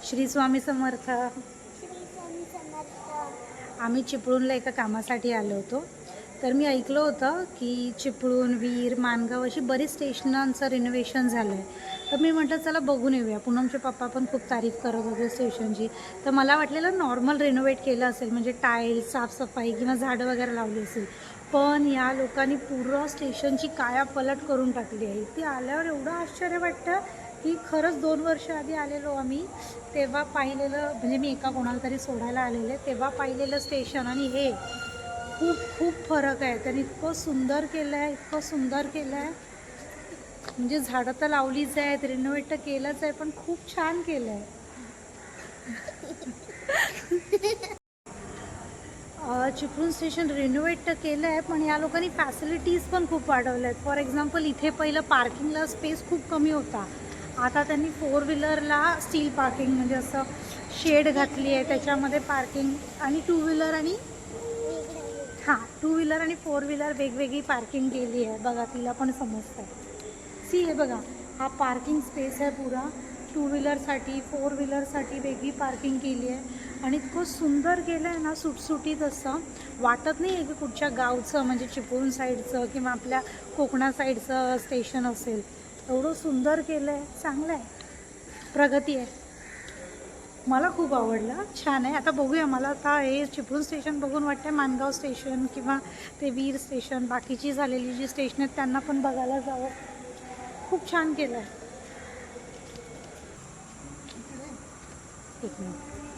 श्री स्वामी समर्थ. आम्ही चिपळूणला एका कामासाठी आलो होतो. तर मी ऐकलं होतं की चिपळूण, वीर, माणगाव अशी बरीच स्टेशनांचं रिनोव्हेशन झालं आहे. तर मी म्हटलं चला बघून येऊया. पूनमचे पप्पा पण खूप तारीफ करत होते स्टेशनची. तर मला वाटलेलं नॉर्मल रिनोव्हेट केलं असेल, म्हणजे टाईल्स, साफसफाई किंवा झाडं वगैरे लावली असेल. पण या लोकांनी पूर्ण स्टेशनची कायापलट करून टाकली आहे. ती आल्यावर एवढं आश्चर्य वाटतं की खरंच 2 वर्ष आधी आलेलो आम्ही, तेव्हा पाहिलेलं, म्हणजे मी एका कोणाला तरी सोडायला आलेले तेव्हा पाहिलेलं स्टेशन आणि हे खूप खूप फरक आहे. त्यांनी इतकं सुंदर केलं आहे, इतकं सुंदर केलं आहे. म्हणजे झाडं तर लावलीच आहेत, रिनोव्हेट तर केलंच आहे, पण खूप छान केलं आहे. चिपळूण स्टेशन रिनोव्हेट तर केलं आहे, पण या लोकांनी फॅसिलिटीज पण खूप वाढवल्या आहेत. फॉर एक्झाम्पल, इथे पहिलं पार्किंगला स्पेस खूप कमी होता. आता त्यांनी 4 व्हीलरला स्टील पार्किंग, म्हणजे असं शेड घातली आहे, त्याच्यामध्ये पार्किंग. आणि 2 व्हीलर आणि 2 व्हीलर आणि 4 व्हीलर वेगवेगळी पार्किंग केली आहे. बघा, तिला पण समजतं. सी हे बघा, हा पार्किंग स्पेस आहे पुरा. 2 व्हीलरसाठी, 4 व्हीलरसाठी वेगळी पार्किंग केली आहे. आणि इतकं सुंदर केलं आहे ना, सुटसुटीत असं वाटत नाही आहे की कुठच्या गावचं, म्हणजे चिपळूण साईडचं किंवा आपल्या कोकणा साईडचं स्टेशन असेल. एवढं सुंदर केलं आहे, चांगलं आहे, प्रगती आहे. मला खूप आवडलं, छान आहे. आता बघूया, मला आता हे चिपळूण स्टेशन बघून वाटतं माणगाव स्टेशन किंवा ते वीर स्टेशन, बाकीची झालेली जी स्टेशन आहेत त्यांना पण बघायला जावं. खूप छान केलं आहे. एक मिनिट.